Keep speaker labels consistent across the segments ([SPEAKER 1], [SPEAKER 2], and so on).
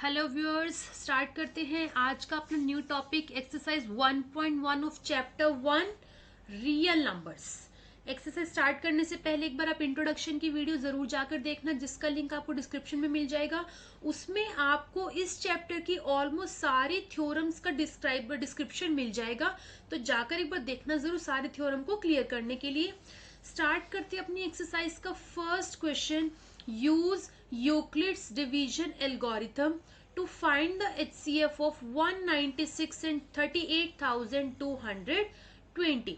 [SPEAKER 1] Hello viewers, start करते हैं आज का अपना new topic exercise 1.1 of chapter 1 real numbers. Exercise start करने से पहले एक बार आप इंट्रोडक्शन की वीडियो जरूर जाकर देखना, जिसका लिंक आपको डिस्क्रिप्शन में मिल जाएगा। उसमें आपको इस चैप्टर की ऑलमोस्ट सारी थ्योरम्स का डिस्क्रिप्शन मिल जाएगा, तो जाकर एक बार देखना जरूर सारे थ्योरम को क्लियर करने के लिए। स्टार्ट करते हैं अपनी एक्सरसाइज का first question. Use Euclid's division algorithm to find the HCF of 196 and 38,220।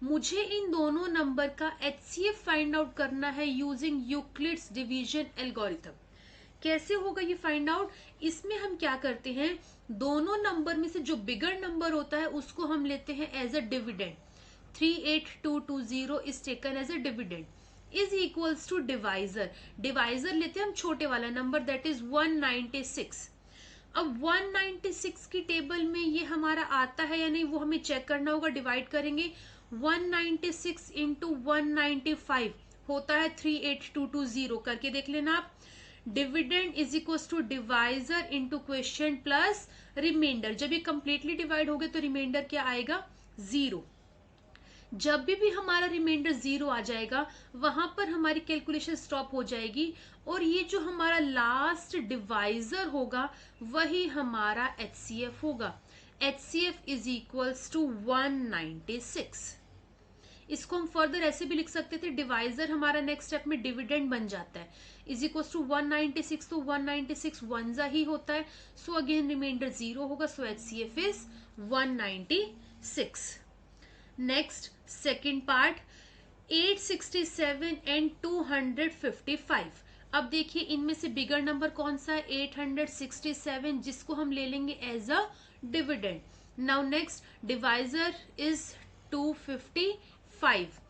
[SPEAKER 1] मुझे इन दोनों नंबर का HCF फाइंड आउट करना है यूजिंग यूक्लिड्स डिवीजन एल्गोरिथम। कैसे होगा ये फाइंड आउट? इसमें हम क्या करते हैं, दोनों नंबर में से जो बिगर नंबर होता है उसको हम लेते हैं as a dividend. 38220 is taken as a dividend is equals to divisor. Divisor लेते हैं हम छोटे वाला नंबर, दैट इज 196। अब 196 की टेबल में ये हमारा आता है या नहीं वो हमें चेक करना होगा। डिवाइड करेंगे 196 इंटू 195 होता है 38220, करके देख लेना आप। Dividend is equals to divisor into question plus reminder. जब ये कंप्लीटली डिवाइड हो गए तो रिमाइंडर क्या आएगा? 0। जब भी हमारा रिमाइंडर 0 आ जाएगा वहां पर हमारी कैलकुलेशन स्टॉप हो जाएगी, और ये जो हमारा लास्ट डिवाइजर होगा वही हमारा HCF होगा। HCF is equals to 196। इसको हम फर्दर ऐसे भी लिख सकते थे, डिवाइजर हमारा नेक्स्ट स्टेप में डिविडेंड बन जाता है, इज इक्वल्स टू 196। तो 196 वनजा ही होता है, सो अगेन रिमाइंडर 0 होगा, सो HCF is 196। Next second part, 867 and 255। अब देखिए इनमें से बिगर नंबर कौन सा है? 867, जिसको हम ले लेंगे as a dividend. Now next divisor is 255।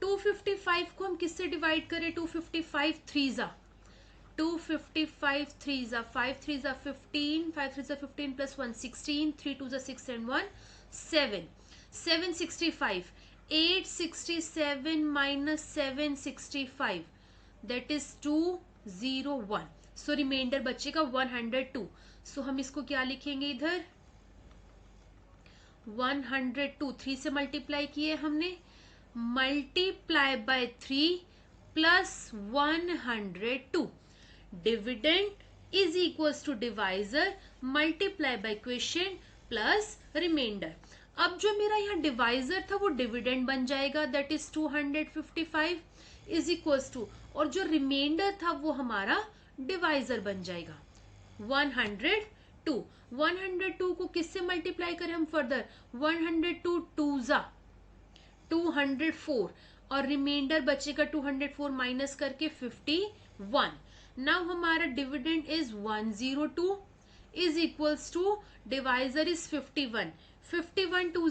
[SPEAKER 1] 255 को हम किससे डिवाइड करें? 255 3 255 3 5 3 15, 5 3 15 plus 1 16, 3 2 6 and 1 7, 765। 867 minus 765 that is 201। So reminder बचेगा 102। सो हम इसको क्या लिखेंगे इधर? 102 3 से मल्टीप्लाई किए हमने, multiply by 3 plus 102। Dividend is equals to divisor multiply by question plus reminder. अब जो मेरा यहाँ डिवाइजर था वो डिविडेंड बन जाएगा, that is 255 is equals to, और जो रिमाइंडर था वो हमारा डिवाइजर बन जाएगा 102। 102 को किससे मल्टीप्लाई करें हम फर्दर? 102 204, और रिमाइंडर बचेगा 204 माइनस करके 51। नाउ हमारा dividend is 102 is equals to divisor is 51। 51 2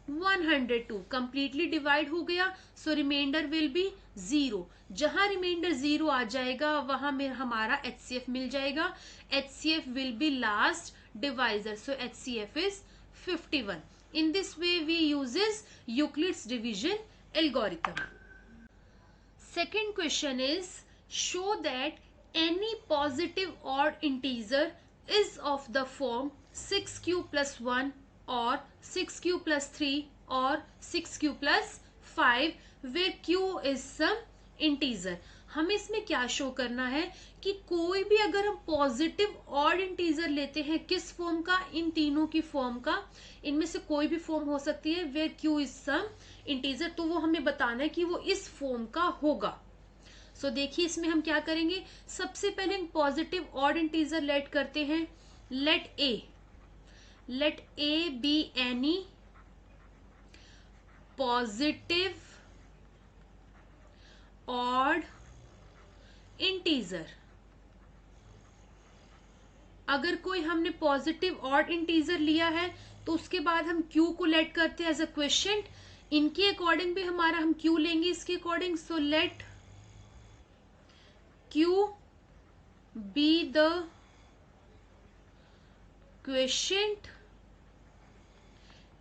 [SPEAKER 1] 102, completely divide हो गया, सो रिमाइंडर विल बी 0। जहां रिमाइंडर 0 आ जाएगा वहां में हमारा HCF मिल जाएगा। HCF will be last divisor, so HCF is 51। In this way we uses Euclid's division algorithm. Second question is, show that any positive odd integer is of the form 6q plus 1 or 6q plus 3 or 6q plus 5 where q is some integer। हमें इसमें क्या show करना है कि कोई भी अगर हम पॉजिटिव ऑड इंटीजर लेते हैं, किस फॉर्म का? इन तीनों की फॉर्म का, इनमें से कोई भी फॉर्म हो सकती है where Q is some integer, तो वो हमें बताना है कि वो इस फॉर्म का होगा। सो देखिए इसमें हम क्या करेंगे, सबसे पहले हम पॉजिटिव ऑड इंटीजर लेट करते हैं। let a be any positive odd integer। अगर कोई हमने पॉजिटिव ऑड इंटीजर लिया है तो उसके बाद हम q को लेट करते हैं एज अ क्वेश्चन। इनके अकॉर्डिंग भी हमारा हम q लेंगे इसके according. So let q be the question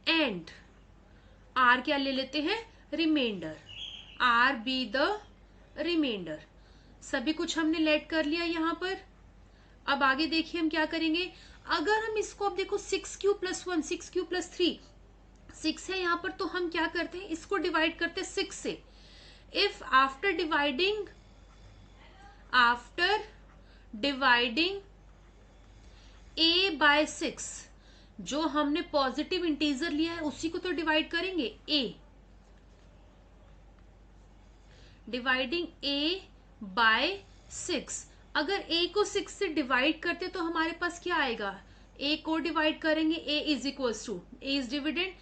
[SPEAKER 1] and r क्या ले लेते हैं? Reminder. r be the reminder. सभी कुछ हमने लेट कर लिया यहाँ पर। अब आगे देखिए हम क्या करेंगे, अगर हम इसको अब देखो 6q प्लस 1, 6q प्लस 3, 6 है यहाँ पर, तो हम क्या करते हैं, इसको डिवाइड करते हैं 6 से. If after dividing a by 6, जो हमने पॉजिटिव इंटीजर लिया है उसी को तो डिवाइड करेंगे, a डिवाइडिंग a बाय 6. अगर a को 6 से डिवाइड करते तो हमारे पास क्या आएगा, a को डिवाइड करेंगे, a is equals to, a is dividend,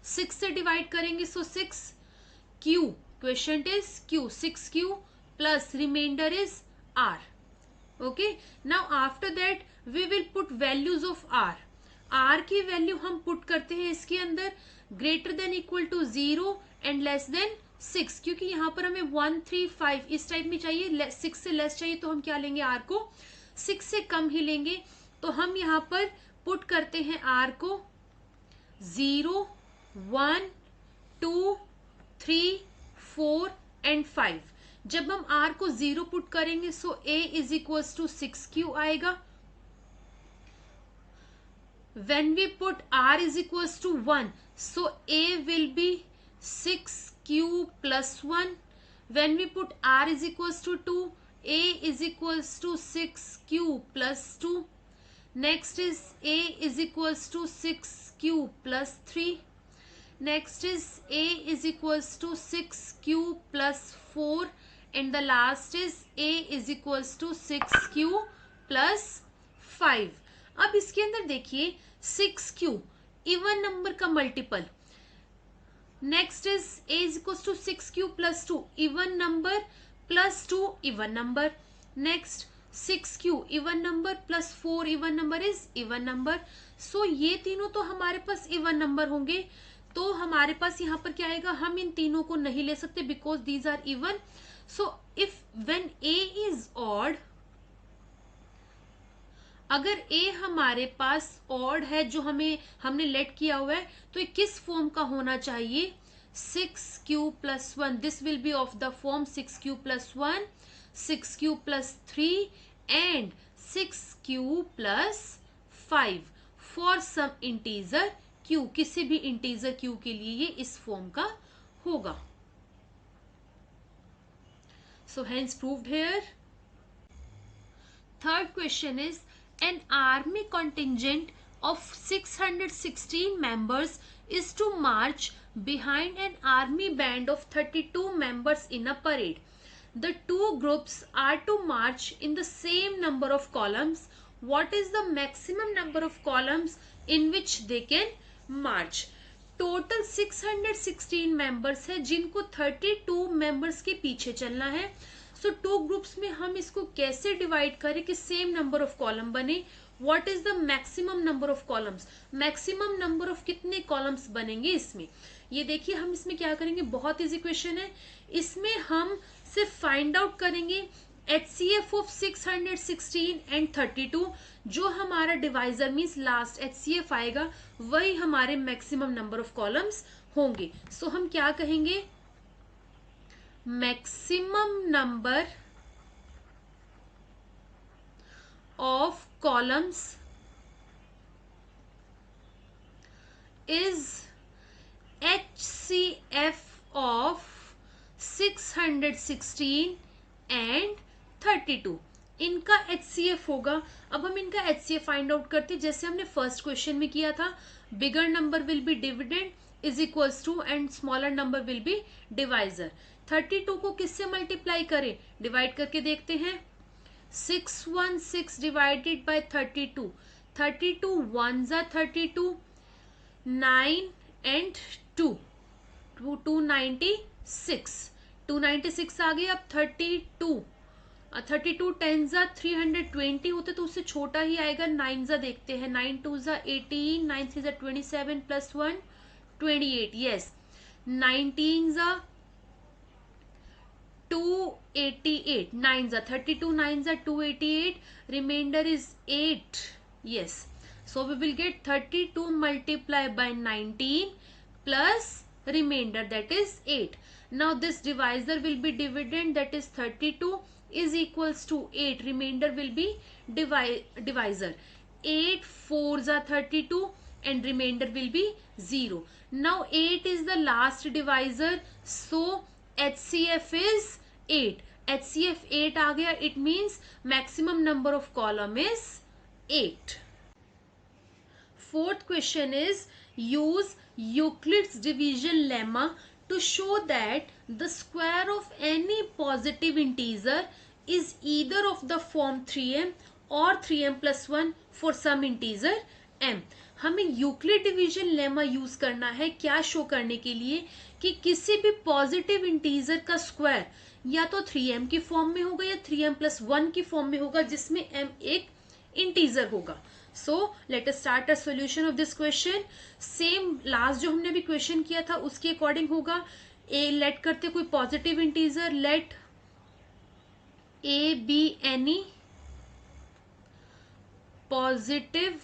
[SPEAKER 1] 6 से डिवाइड करेंगे so 6 q, question is q, 6q plus reminder is r. Okay, now after that we will put values of r. r की value हम put करते हैं इसके अंदर, greater than equal to 0 and less than 6, क्योंकि यहाँ पर हमें 1, 3, 5 इस टाइप में चाहिए, 6 से लेस चाहिए तो हम क्या लेंगे, r को 6 से कम ही लेंगे. तो हम यहाँ पर पुट करते हैं r को 0, 1, 2, 3, 4 एंड 5. जब हम r को 0 पुट करेंगे so a is equals to 6q आएगा. When we put r is equals to 1, so a will be 6q plus 1. When we put r is equals to 2, a is equals to 6q plus 2. Next is a is equals to 6q plus 3. Next is a is equals to 6q plus 4. And the last is a is equals to 6q plus 5. अब इसके अंदर देखिए 6q even number का multiple. Next is a is equal to 6q plus 2 even number plus 2 even number. Next 6q even number plus 4 even number is even number. So ये तीनों तो हमारे पास even number होंगे, तो हमारे पास यहाँ पर क्या आएगा, हम इन तीनों को नहीं ले सकते because these are even. So if when a is odd, अगर a हमारे पास ऑड है जो हमने लेट किया हुआ है, तो ये किस फॉर्म का होना चाहिए, 6q plus 1. This will be of the form 6q plus 1, 6q plus 3 and 6q plus 5 for some integer q. किसी भी इंटीजर q के लिए ये इस फॉर्म का होगा. So hence proved here. Third question is an army contingent of 616 members is to march behind an army band of 32 members in a parade. The two groups are to march in the same number of columns. What is the maximum number of columns in which they can march? Total 616 members है जिनको 32 members के पीछे चलना है. सो two groups में हम इसको कैसे डिवाइड करें कि सेम नंबर ऑफ कॉलम बने. What is the maximum number of columns, maximum number of कितने कॉलम्स बनेंगे इसमें. ये देखिए हम इसमें क्या करेंगे, बहुत इजी क्वेश्चन है. इसमें हम सिर्फ फाइंड आउट करेंगे HCF ऑफ 616 एंड 32. जो हमारा डिवाइजर मीन्स लास्ट HCF आएगा वही हमारे मैक्सिमम नंबर ऑफ कॉलम्स होंगे. सो हम क्या कहेंगे, maximum number of columns is HCF of 616 and 32. इनका HCF होगा. अब हम इनका HCF फाइंड आउट करते हैं जैसे हमने फर्स्ट क्वेश्चन में किया था. Bigger number will be dividend is equals to and smaller number will be divisor. 32 को किससे मल्टीप्लाई करें, डिवाइड करके देखते हैं. 616 डिवाइडेड बाय 32, 32 1 जा 32, 9 एंड 2 296, 296 आ गए. अब 32 10 जा 320 होते तो उससे छोटा ही आएगा. 9 जा देखते हैं, 9 2 जा 18, 9 3 जा 27 प्लस 1 28. यस 19 जा 288, 9 जा 32, 9 जा 288, remainder is 8. Yes, so we will get 32 multiplied by 19 plus remainder that is 8. Now this divisor will be dividend, that is 32 is equals to 8. Remainder will be divisor. 8 4s are 32 and remainder will be 0. Now 8 is the last divisor, so HCF is 8. HCF 8 आ गया. It means maximum number of column is 8. Fourth question is, use Euclid's division lemma to show that the square of any positive integer is either of the form 3m or 3m plus 1 for some integer m. हमें Euclid division lemma use करना है क्या show करने के लिए कि किसी भी पॉजिटिव इंटीजर का स्क्वायर या तो 3m की फॉर्म में होगा या 3m प्लस 1 की फॉर्म में होगा, जिसमें m एक इंटीजर होगा. So let us start a solution of this question. Same last जो हमने अभी क्वेश्चन किया था उसके अकॉर्डिंग होगा. ए लेट करते कोई positive integer, let A B any positive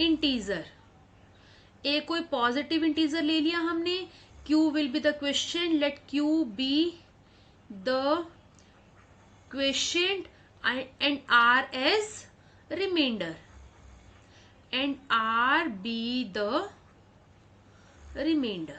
[SPEAKER 1] integer. A कोई पॉजिटिव इंटीजर ले लिया हमने. Q will be the question, let Q be the question and R as remainder and R be the remainder.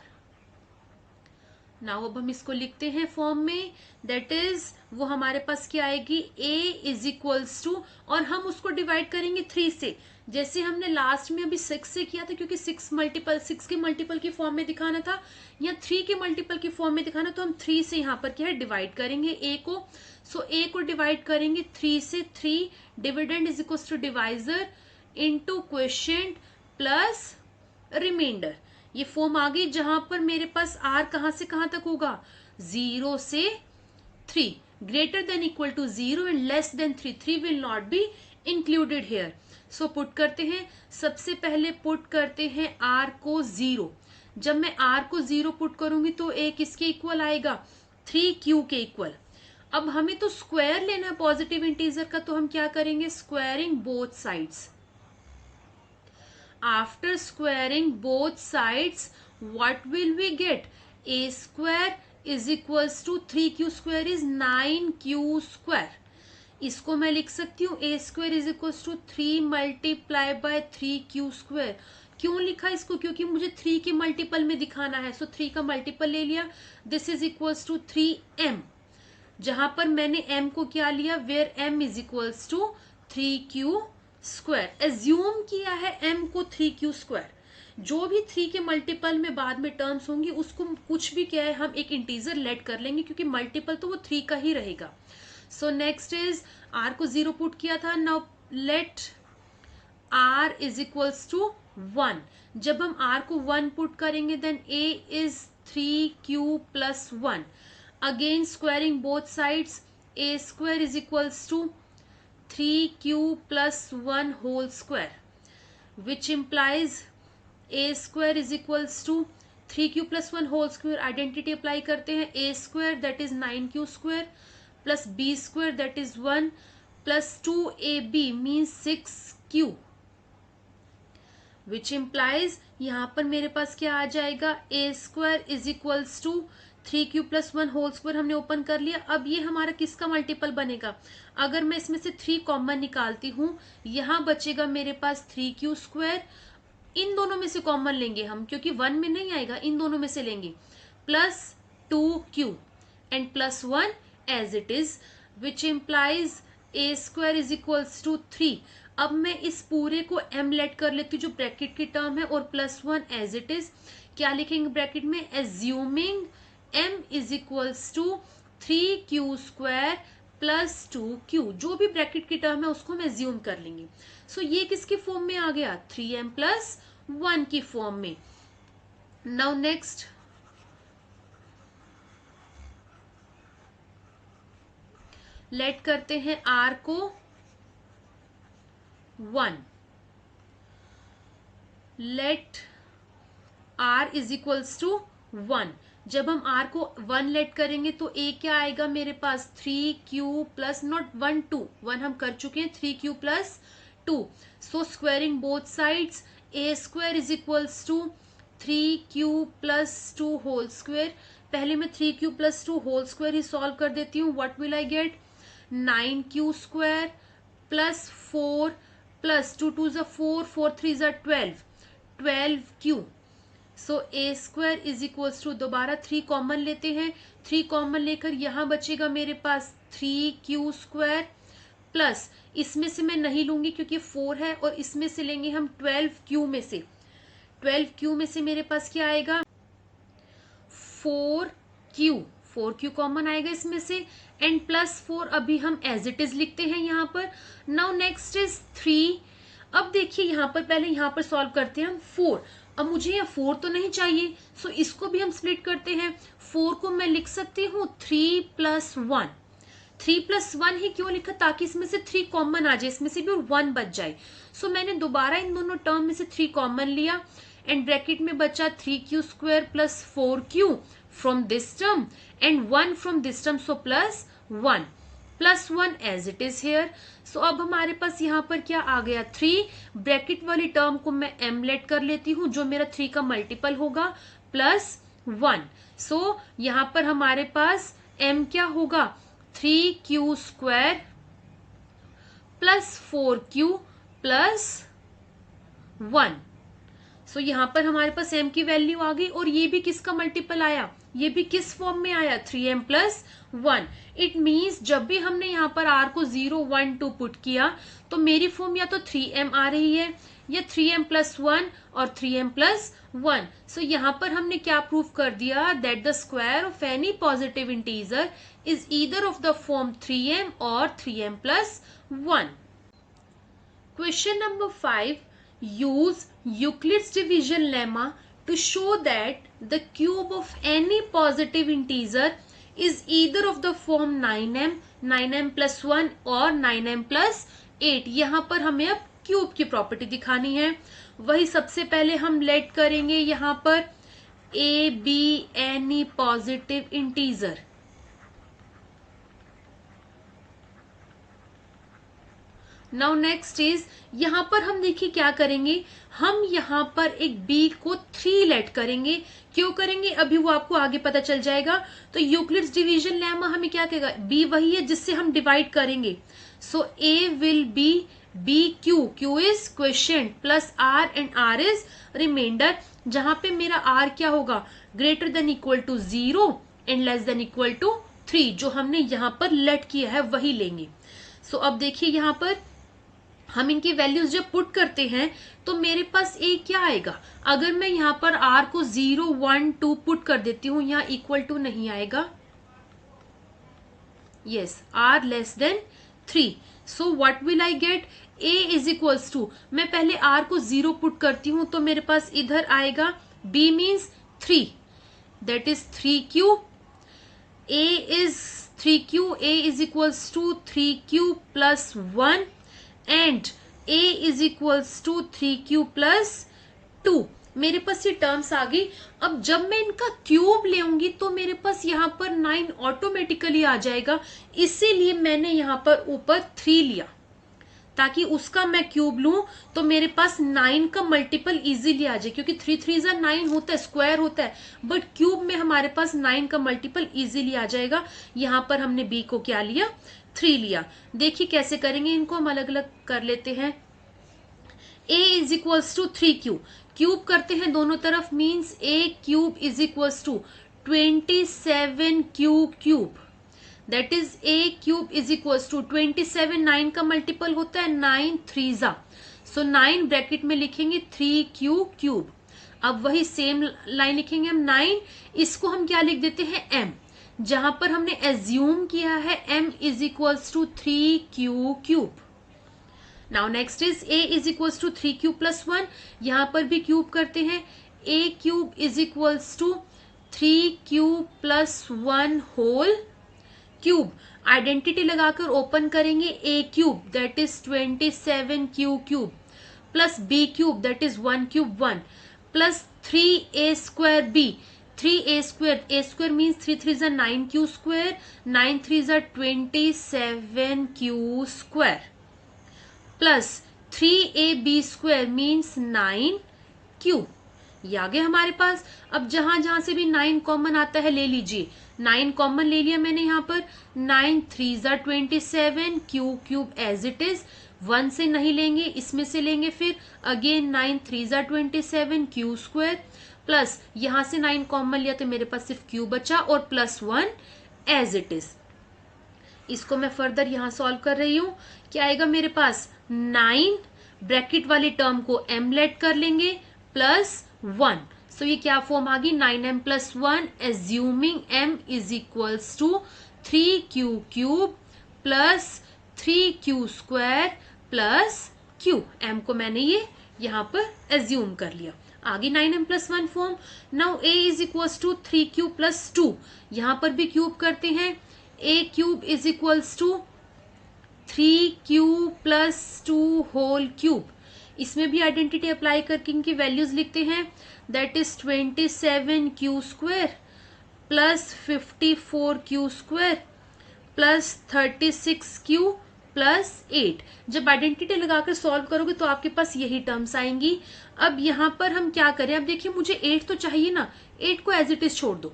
[SPEAKER 1] Now अब हम इसको लिखते हैं form में, दैट इज वो हमारे पास क्या आएगी, A इज इक्वल्स टू, और हम उसको डिवाइड करेंगे 3 से, जैसे हमने लास्ट में अभी 6 से किया था, क्योंकि 6 के मल्टीपल की फॉर्म में दिखाना था या 3 के मल्टीपल की फॉर्म में दिखाना, तो हम 3 से यहाँ पर क्या है डिवाइड करेंगे A को. सो A को डिवाइड करेंगे 3 से. 3 dividend is equals to divisor into quotient plus reminder. ये फॉर्म आ गई जहां पर मेरे पास R कहां से कहां तक होगा, 0 से 3, greater than equal to 0 and less than 3. 3 will not be included here. So put करते हैं. सबसे पहले पुट करते हैं R को 0. जब मैं R को 0 पुट करूंगी तो A किसके इक्वल आएगा, 3Q के इक्वल. अब हमें तो स्क्वायर लेना है पॉजिटिव इंटीजर का, तो हम क्या करेंगे, squaring both sides. After squaring both sides, what will we get? A square is equals to 3Q square is 9Q square. इसको मैं लिख सकती हूँ A square is equals to 3 multiply by 3Q square. क्यों लिखा इसको, क्योंकि मुझे 3 के मल्टीपल में दिखाना है. सो 3 का मल्टीपल ले लिया. This is equals to 3m, जहां पर मैंने m को क्या लिया, where m is equals to 3Q square. Assume किया है m को 3Q स्क्वायर. जो भी 3 के मल्टीपल में बाद में टर्म्स होंगी उसको कुछ भी क्या है हम एक इंटीजर लेट कर लेंगे, क्योंकि मल्टीपल तो वो 3 का ही रहेगा. सो नेक्स्ट इज r को 0 पुट किया था. Now let r is equals to 1. जब हम r को 1 पुट करेंगे then a is 3Q plus 1. Again squaring both sides, a square is equals to 3Q plus 1 whole square, which implies A square is equals to 3Q plus 1 whole square. Identity apply करते हैं. A square that is 9Q square plus B square that is 1 plus 2AB means 6Q, which implies यहाँ पर मेरे पास क्या आ जाएगा, A square is equals to 3Q plus 1 whole square हमने open कर लिया. अब ये हमारा किसका मल्टीपल बनेगा, अगर मैं इसमें से 3 कॉमन निकालती हूं, यहां बचेगा मेरे पास 3Q स्क्वायर. इन दोनों में से कॉमन लेंगे हम, क्योंकि 1 में नहीं आएगा, इन दोनों में से लेंगे, plus 2Q and plus 1 as it is, which implies A square is equals to 3. अब मैं इस पूरे को m लेट कर लेती हूँ जो ब्रैकेट की टर्म है, और प्लस 1 एज इट इज. क्या लिखेंगे ब्रैकेट में, assuming m is equals to 3Q square plus 2Q. जो भी ब्रैकेट की टर्म है उसको हम एज्यूम कर लेंगे. सो ये किसकी फॉर्म में आ गया, 3m प्लस 1 की फॉर्म में. नाउ नेक्स्ट लेट करते हैं R को 1. Let R is equals to 1. जब हम R को 1 लेट करेंगे तो A क्या आएगा मेरे पास, 3Q प्लस नॉट 1 2, 1 हम कर चुके हैं, 3Q plus 2. So squaring both sides, A square is equals to 3Q plus 2 whole square. पहले मैं 3q प्लस 2 होल स्क्वायर ही सॉल्व कर देती हूँ. What will I get? 9q square plus 4 plus 2 2 ज़ा 4 4 3 ज़ा 12q. So a square is equals to, दोबारा 3 common लेते हैं. 3 कॉमन लेकर यहाँ बचेगा मेरे पास 3q स्क्वायर प्लस, इसमें से मैं नहीं लूंगी क्योंकि 4 है, और इसमें से लेंगे हम 12q में से. 12q में से मेरे पास क्या आएगा? 4q कॉमन आएगा इसमें से, एंड प्लस 4 अभी हम एज इट इज लिखते हैं यहाँ पर. Now next is 3. अब देखिए यहाँ पर, पहले यहाँ पर सॉल्व करते हैं हम 4. अब मुझे यहाँ 4 तो नहीं चाहिए, सो इसको भी हम स्प्लिट करते हैं. 4 को मैं लिख सकती हूँ 3 प्लस 1. 3 प्लस 1 ही क्यों लिखा? ताकि इसमें से 3 कॉमन आ जाए, इसमें से भी और 1 बच जाए. सो मैंने दोबारा इन दोनों टर्म में से 3 कॉमन लिया, एंड ब्रैकेट में बचा 3q square plus 4q from this term and 1 from this term, so plus 1 as it is here. So अब हमारे पास यहाँ पर क्या आ गया? 3. ब्रैकेट वाली टर्म को मैं m लेट कर लेती हूँ, जो मेरा 3 का मल्टीपल होगा, प्लस 1. सो यहाँ पर हमारे पास m क्या होगा? 3q square plus 4q plus 1. सो यहाँ पर हमारे पास m की वैल्यू आ गई, और ये भी किसका मल्टीपल आया? ये भी किस फॉर्म में आया? 3m plus 1. इट मीन्स जब भी हमने यहाँ पर r को 0 1 2 पुट किया, तो मेरी फॉर्म या तो 3m आ रही है, या 3m प्लस 1 और 3m प्लस 1. सो यहाँ पर हमने क्या प्रूव कर दिया? That the square of any positive integer is either of the form 3m और 3m plus 1. Question number 5. Use Euclid's division lemma to show that the cube of any positive integer is either of the form 9m, 9m plus 1 और 9m plus 8. यहाँ पर हमें अब cube की property दिखानी है. वही सबसे पहले हम लेट करेंगे यहाँ पर a, b, any positive integer. Now next is, यहाँ पर हम देखिए क्या करेंगे, हम यहाँ पर एक b को 3 लेट करेंगे. क्यों करेंगे अभी वो आपको आगे पता चल जाएगा. तो यूक्लिड्स डिवीजन लेमा हमें क्या कहेगा? b वही है जिससे हम डिवाइड करेंगे. So a will be bq, q is question, plus r and r is remainder. जहां पे मेरा r क्या होगा? Greater than equal to 0 and less than equal to 3. जो हमने यहाँ पर लेट किया है वही लेंगे. सो अब देखिए यहाँ पर हम इनकी वैल्यूज जब पुट करते हैं तो मेरे पास a क्या आएगा? अगर मैं यहाँ पर r को 0 1 2 पुट कर देती हूँ, यहाँ इक्वल टू नहीं आएगा. Yes, r less than 3. So what will I get? a is equals to, मैं पहले r को 0 पुट करती हूँ तो मेरे पास इधर आएगा b means 3, that is 3q. a is 3q, a is equals to 3q plus 1 and a is equals to 3q plus 2. मेरे पास ये टर्म्स आ गई. अब जब मैं इनका क्यूब लेऊंगी तो मेरे पास यहाँ पर 9 ऑटोमेटिकली आ जाएगा. इसीलिए मैंने यहाँ पर ऊपर 3 लिया, ताकि उसका मैं क्यूब लूं तो मेरे पास 9 का मल्टीपल इजीली आ जाए. क्योंकि 3 3 9 होता है, स्क्वायर होता है, बट क्यूब में हमारे पास 9 का मल्टीपल इजीली आ जाएगा. यहाँ पर हमने b को क्या लिया? 3 लिया. देखिए कैसे करेंगे, इनको हम अलग अलग कर लेते हैं. a is equals to 3q, cube करते हैं दोनों तरफ, means a cube is equals to 27q cube. That is a cube is equals to 27, 9 का मल्टीपल होता है, 9 3 जा. सो 9 ब्रैकेट में लिखेंगे 3q क्यूब. अब वही सेम लाइन लिखेंगे हम 9, इसको हम क्या लिख देते हैं? m. जहां पर हमने एज्यूम किया है m is equals to 3q cube. Now next is a is equals to 3q plus 1. यहाँ पर भी क्यूब करते हैं. a cube is equals to 3q plus 1 whole cube. Identity लगाकर ओपन करेंगे. a cube that is 27q cube plus b cube that is 1 cube 1 plus 3a square b. 3a square means 3 3 जा 9q square, 9 3 जा 27q square plus 3ab square means 9q. ये आ गया हमारे पास। अब जहां जहां से भी 9 कॉमन आता है ले लीजिए। 9 कॉमन ले लिया मैंने यहाँ पर। 9 3 ज़ा 27, q cube as it is. 1 से नहीं लेंगे, इसमें से लेंगे फिर। अगेन 9 3 ज़ा 27, क्यू स्क्वायर, प्लस यहां से 9 कॉमन लिया तो मेरे पास सिर्फ क्यू बचा, और प्लस 1 एज इट इज। इसको मैं फर्दर यहां सॉल्व कर रही हूं। क्या आएगा मेरे पास? 9 ब्रैकेट वाले टर्म को m लेट कर लेंगे प्लस 1। सो ये क्या फॉर्म आ गई? 9m plus 1 assuming m is equals to 3q cube plus 3q square plus q। m को मैंने ये यहाँ पर एज्यूम कर लिया। आगे 9m plus 1 form. Now a is equals to 3q plus 2। यहाँ पर भी क्यूब करते हैं। a cube is equals to 3q plus 2 whole cube. इसमें भी आइडेंटिटी अप्लाई करके इनकी वैल्यूज लिखते हैं। That is 27q square plus 54q square plus 36q plus 8। जब आइडेंटिटी लगाकर सॉल्व करोगे तो आपके पास यही टर्म्स आएंगी। अब यहाँ पर हम क्या करें? अब देखिए मुझे 8 तो चाहिए ना, 8 को एज इट इज छोड़ दो,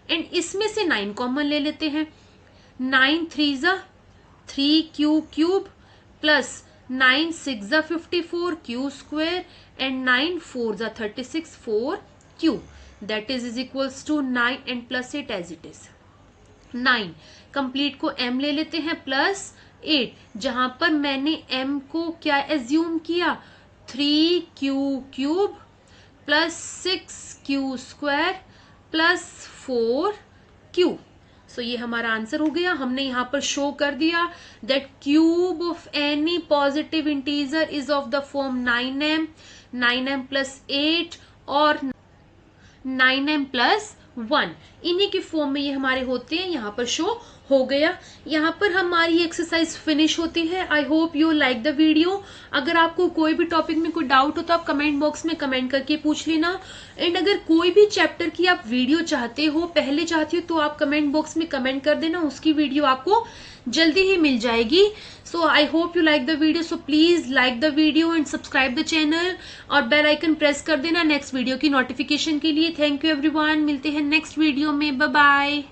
[SPEAKER 1] एंड इसमें से 9 कॉमन ले लेते हैं। 9 3 ज़ा 3q क्यूब प्लस 9 6 ज़ा 54 q स्क्वायर एंड 9 4 ज़ा 36 4q। That is equals to 9 and plus 8 as it is. 9 complete को m ले लेते हैं प्लस 8, जहां पर मैंने m को क्या एज्यूम किया? 3q cube plus 6q square plus 4q। सो ये हमारा आंसर हो गया। हमने यहाँ पर शो कर दिया that cube of any positive integer is of the form 9m, 9m plus 8 और 9m प्लस 1। इन्हीं की फॉर्म में ये हमारे होते हैं। यहाँ पर शो हो गया। यहाँ पर हमारी एक्सरसाइज फिनिश होती है। आई hope you like the video. अगर आपको कोई भी टॉपिक में कोई डाउट हो तो आप कमेंट बॉक्स में कमेंट करके पूछ लेना। एंड अगर कोई भी चैप्टर की आप वीडियो चाहते हो, पहले चाहते हो, तो आप कमेंट बॉक्स में कमेंट कर देना, उसकी वीडियो आपको जल्दी ही मिल जाएगी। So I hope you like the video. So please like the video and subscribe the channel और बेल आइकन प्रेस कर देना नेक्स्ट वीडियो की नोटिफिकेशन के लिए। Thank you everyone. मिलते हैं नेक्स्ट वीडियो में। Bye bye.